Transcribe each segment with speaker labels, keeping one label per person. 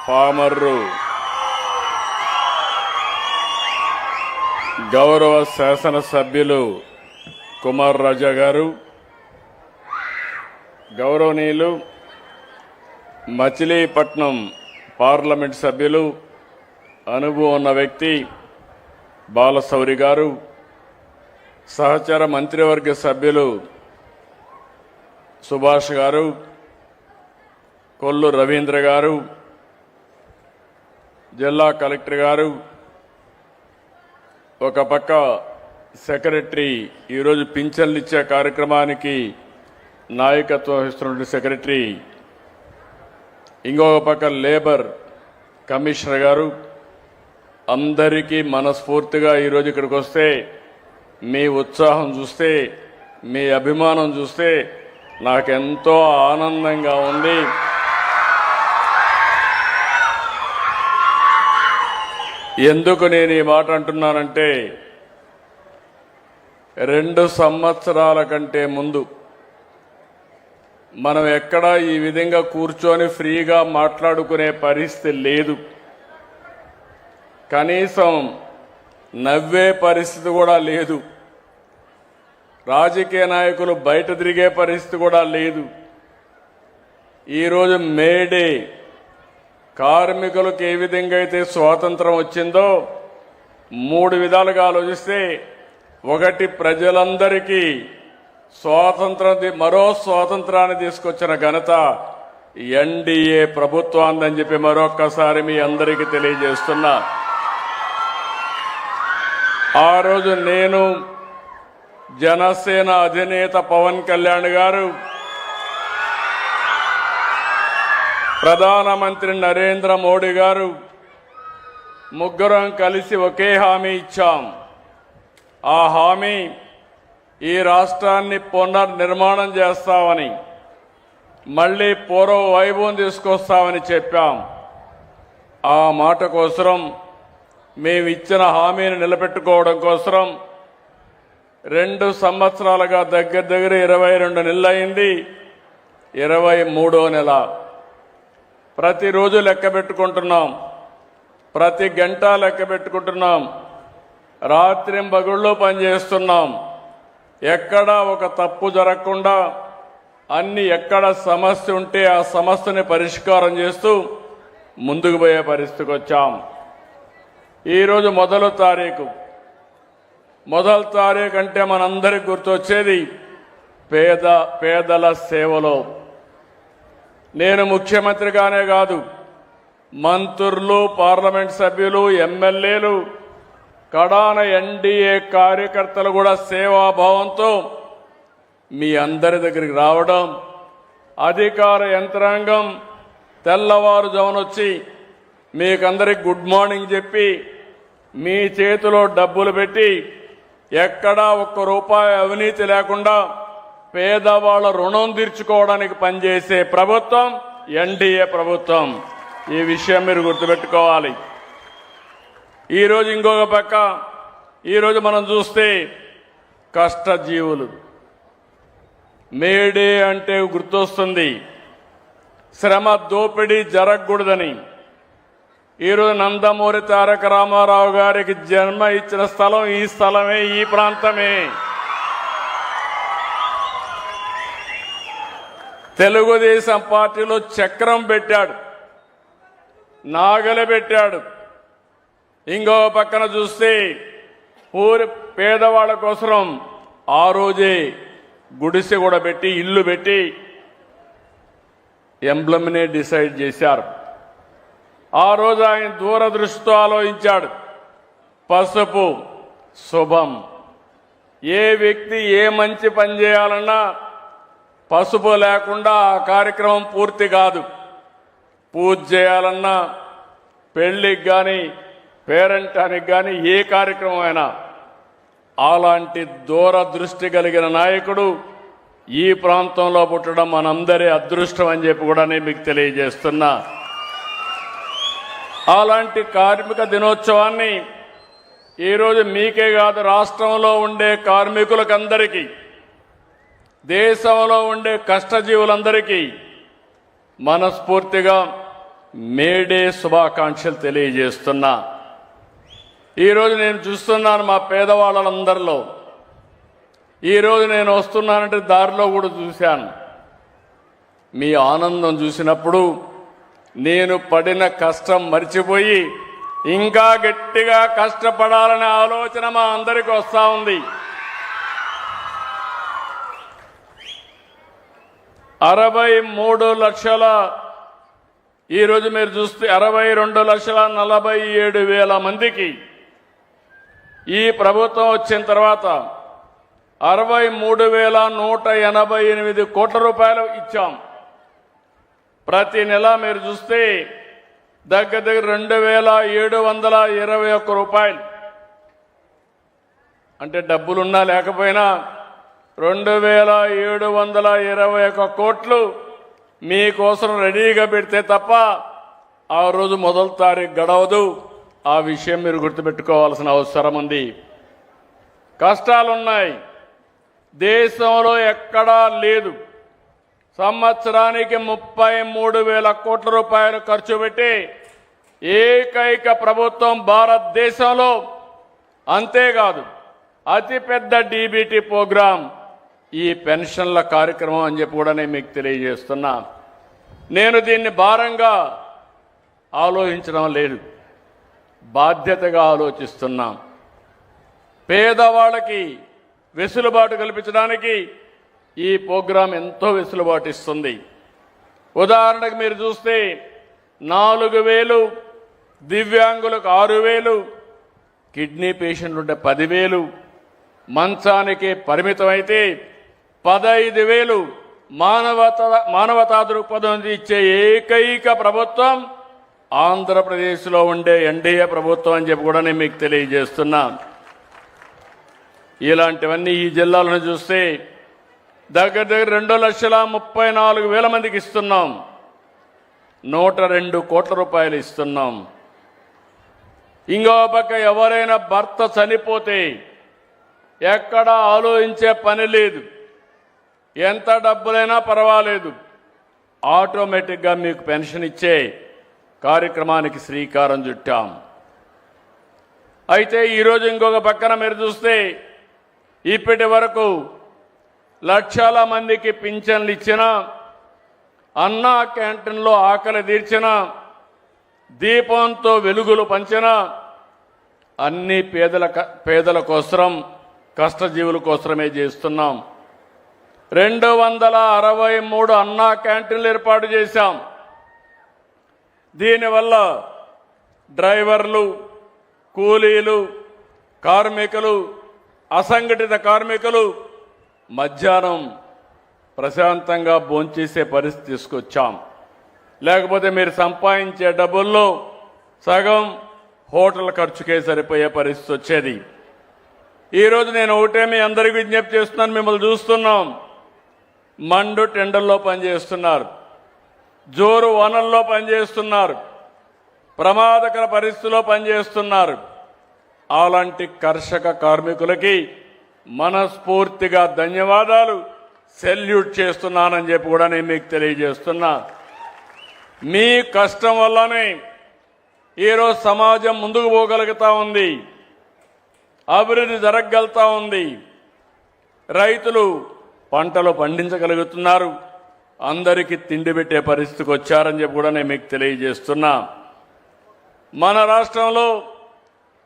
Speaker 1: పామర్రు గౌరవ శాసనసభ్యులు కుమార్ రాజా గారు, గౌరవనీయులు మచిలీపట్నం పార్లమెంట్ సభ్యులు అనుభవం ఉన్న వ్యక్తి బాలశౌరి గారు, సహచర మంత్రివర్గ సభ్యులు సుభాష్ గారు, కొల్లు రవీంద్ర గారు, జిల్లా కలెక్టర్ గారు, ఒక పక్క సెక్రటరీ ఈరోజు పింఛన్లు ఇచ్చే కార్యక్రమానికి నాయకత్వం వహిస్తున్న సెక్రటరీ, ఇంకొక పక్క లేబర్ కమిషనర్ గారు, అందరికీ మనస్ఫూర్తిగా ఈరోజు ఇక్కడికి వస్తే మీ ఉత్సాహం చూస్తే, మీ అభిమానం చూస్తే నాకెంతో ఆనందంగా ఉంది. ఎందుకు నేను ఈ మాట అంటున్నానంటే, 2 సంవత్సరాల కంటే ముందు మనం ఎక్కడా ఈ విధంగా కూర్చొని ఫ్రీగా మాట్లాడుకునే పరిస్థితి లేదు. కనీసం నవ్వే పరిస్థితి కూడా లేదు. రాజకీయ నాయకులు బయట తిరిగే పరిస్థితి కూడా లేదు. ఈరోజు మేడే కార్మికులకు ఏ విధంగా అయితే స్వాతంత్రం వచ్చిందో 3 విధాలుగా ఆలోచిస్తే, ఒకటి ప్రజలందరికీ మరో స్వాతంత్రాన్ని తీసుకొచ్చిన ఘనత ఎన్డీఏ ప్రభుత్వాన్ని చెప్పి మరొక్కసారి మీ అందరికీ తెలియజేస్తున్నా. ఆ రోజు నేను, జనసేన అధినేత పవన్ కళ్యాణ్ గారు, ప్రధానమంత్రి నరేంద్ర మోడీ గారు ముగ్గురం కలిసి ఒకే హామీ ఇచ్చాం. ఆ హామీ ఈ రాష్ట్రాన్ని పునర్నిర్మాణం చేస్తామని, మళ్లీ పూర్వ వైభవం తీసుకొస్తామని చెప్పాం. ఆ మాట కోసం, మేము ఇచ్చిన హామీని నిలబెట్టుకోవడం కోసం 2 సంవత్సరాలుగా దగ్గర 22 నెలలు అయింది. 23వ నెల ప్రతిరోజు లెక్క పెట్టుకుంటున్నాం, ప్రతి గంట లెక్క పెట్టుకుంటున్నాం, రాత్రింబగళ్ళు పనిచేస్తున్నాం. ఎక్కడా ఒక తప్పు జరగకుండా ఎక్కడ సమస్య ఉంటే ఆ సమస్యని పరిష్కారం చేస్తూ ముందుకు పోయే పరిస్థితికి వచ్చాం. ఈరోజు మొదటి తారీఖు అంటే మనందరికి గుర్తొచ్చేది పేదల సేవలో. నేను ముఖ్యమంత్రిగానే కాదు, మంత్రులు, పార్లమెంట్ సభ్యులు, ఎమ్మెల్యేలు, కడాన ఎన్డీఏ కార్యకర్తలు కూడా సేవాభావంతో మీ అందరి దగ్గరికి రావడం, అధికార యంత్రాంగం తెల్లవారుజామునొచ్చి మీకందరికి గుడ్ మార్నింగ్ చెప్పి మీ చేతిలో డబ్బులు పెట్టి, ఎక్కడా ₹1 అవినీతి లేకుండా పేదవాళ్ల రుణం తీర్చుకోవడానికి పనిచేసే ప్రభుత్వం ఎన్డీఏ ప్రభుత్వం. ఈ విషయం మీరు గుర్తుపెట్టుకోవాలి. ఈరోజు ఇంకొక పక్క ఈరోజు మనం చూస్తే కష్టజీవులు, మేడే అంటే గుర్తొస్తుంది శ్రమ దోపిడీ జరగకూడదని. ఈరోజు నందమూరి తారక రామారావు గారికి జన్మ ఇచ్చిన స్థలం ఈ స్థలమే, ఈ ప్రాంతమే. తెలుగుదేశం పార్టీలో చక్రం పెట్టాడు, నాగలి పెట్టాడు. ఇంకో పక్కన చూస్తే పేదవాళ్ల కోసం ఆ రోజే గుడిసె కూడా పెట్టి, ఇల్లు పెట్టి ఎంబ్లమ్నే డిసైడ్ చేశారు. ఆ రోజు ఆయన దూరదృష్టితో ఆలోచించాడు. పసుపు శుభం. ఏ వ్యక్తి ఏ మంచి పని చేయాలన్నా పసుపు లేకుండా ఆ కార్యక్రమం పూర్తి కాదు. పూజ చేయాలన్నా, పెళ్లికి కానీ, పేరెంటానికి కానీ, ఏ కార్యక్రమం అయినా అలాంటి దూరదృష్టి కలిగిన నాయకుడు ఈ ప్రాంతంలో పుట్టడం మనందరి అదృష్టం అని చెప్పి కూడా నేను మీకు తెలియజేస్తున్నా. అలాంటి కార్మిక దినోత్సవాన్ని ఈరోజు మీకే కాదు, రాష్ట్రంలో ఉండే కార్మికులకందరికీ, దేశంలో ఉండే కష్టజీవులందరికీ మనస్ఫూర్తిగా మేడే శుభాకాంక్షలు తెలియజేస్తున్నా. ఈరోజు నేను చూస్తున్నాను మా పేదవాళ్ళందరిలో, ఈరోజు నేను వస్తున్నానంటే దారిలో కూడా చూశాను. మీ ఆనందం చూసినప్పుడు నేను పడిన కష్టం మర్చిపోయి ఇంకా గట్టిగా కష్టపడాలనే ఆలోచన మా అందరికీ వస్తూ ఉంది. 63 లక్షల, ఈరోజు మీరు చూస్తే 62,47,000 మందికి ఈ ప్రభుత్వం వచ్చిన తర్వాత 63,188 కోట్ల రూపాయలు ఇచ్చాం. ప్రతి నెల మీరు చూస్తే దగ్గర 2,721 రూపాయలు, అంటే డబ్బులున్నా లేకపోయినా 2,721 కోట్లు మీకోసం రెడీగా పెడితే తప్ప ఆ రోజు మొదటి తారీఖు గడవదు. ఆ విషయం మీరు గుర్తుపెట్టుకోవాల్సిన అవసరం ఉంది. కష్టాలున్నాయి, దేశంలో ఎక్కడా లేదు. సంవత్సరానికి 33,000 కోట్ల రూపాయలు ఖర్చు పెట్టి ఏకైక ప్రభుత్వం భారతదేశంలో. అంతేకాదు, అతిపెద్ద డీబీటీ ప్రోగ్రాం ఈ పెన్షన్ల కార్యక్రమం అని చెప్పి కూడా నేను మీకు తెలియజేస్తున్నా. నేను దీన్ని భారంగా ఆలోచించడం లేదు, బాధ్యతగా ఆలోచిస్తున్నా. పేదవాళ్ళకి వెసులుబాటు కల్పించడానికి ఈ ప్రోగ్రాం ఎంతో వెసులుబాటు ఇస్తుంది. ఉదాహరణకు మీరు చూస్తే 4,000, దివ్యాంగులకు 6,000, కిడ్నీ పేషెంట్లు ఉంటే 10,000, మంచానికి పరిమితమైతే 15,000 మానవతా దృక్పథం ఇచ్చే ఏకైక ప్రభుత్వం ఆంధ్రప్రదేశ్లో ఉండే ఎన్డీఏ ప్రభుత్వం అని చెప్పి కూడా నేను మీకు తెలియజేస్తున్నా. ఇలాంటివన్నీ ఈ జిల్లాలను చూస్తే దగ్గర 2,34,000 మందికి ఇస్తున్నాం. 102 కోట్ల రూపాయలు ఇస్తున్నాం. ఇంకో పక్క ఎవరైనా భర్త చనిపోతే ఎక్కడ ఆలోచించే పని లేదు, ఎంత డబ్బులైనా పర్వాలేదు, ఆటోమేటిక్గా మీకు పెన్షన్ ఇచ్చే కార్యక్రమానికి శ్రీకారం చుట్టాం. అయితే ఈరోజు ఇంకొక పక్కన మీరు చూస్తే ఇప్పటి వరకు లక్షల మందికి పింఛన్లు ఇచ్చిన, అన్నా క్యాంటీన్లో ఆకలి తీర్చిన, దీపంతో వెలుగులు పంచిన, అన్ని పేదల కోసం, కష్టజీవుల కోసమే చేస్తున్నాం. 263 అన్నా క్యాంటీన్లు ఏర్పాటు చేశాం. దీనివల్ల డ్రైవర్లు, కూలీలు, కార్మికులు, అసంఘటిత కార్మికులు మధ్యాహ్నం ప్రశాంతంగా భోంచేసే పరిస్థితి తీసుకొచ్చాం. లేకపోతే మీరు సంపాదించే డబ్బుల్లో సగం హోటల్ ఖర్చుకే సరిపోయే పరిస్థితి వచ్చేది. ఈరోజు నేను ఒకటే మీ అందరికీ విజ్ఞప్తి చేస్తున్నాను. మిమ్మల్ని చూస్తున్నాం, మండు టెండర్లో పనిచేస్తున్నారు, జోరు వనల్లో పనిచేస్తున్నారు, ప్రమాదకర పరిస్థితుల్లో పనిచేస్తున్నారు. అలాంటి కర్షక కార్మికులకి మనస్ఫూర్తిగా ధన్యవాదాలు, సెల్యూట్ చేస్తున్నానని చెప్పి కూడా నేను మీకు తెలియజేస్తున్నా. మీ కష్టం వల్లనే ఈరోజు సమాజం ముందుకు పోగలుగుతా ఉంది, అభివృద్ధి జరగగలుగుతా ఉంది, రైతులు పంటలు పండించగలుగుతున్నారు, అందరికీ తిండి పెట్టే పరిస్థితికి వచ్చారని చెప్పి కూడా నేను మీకు తెలియజేస్తున్నా. మన రాష్ట్రంలో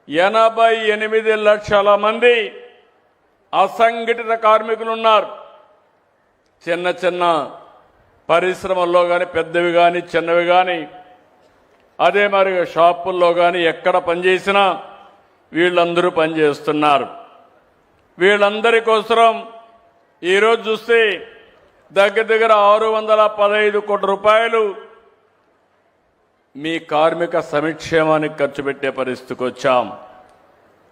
Speaker 1: 88 లక్షల మంది అసంఘటిత కార్మికులు ఉన్నారు. చిన్న చిన్న పరిశ్రమల్లో కానీ, పెద్దవి కానీ, చిన్నవి కానీ, అదే మరి షాపుల్లో కానీ ఎక్కడ పనిచేసినా వీళ్ళందరూ పనిచేస్తున్నారు. వీళ్ళందరి కోసం ఈరోజు చూస్తే దగ్గర 615 కోట్ల రూపాయలు మీ కార్మిక సంక్షేమానికి ఖర్చు పెట్టే పరిస్థితికి వచ్చాం.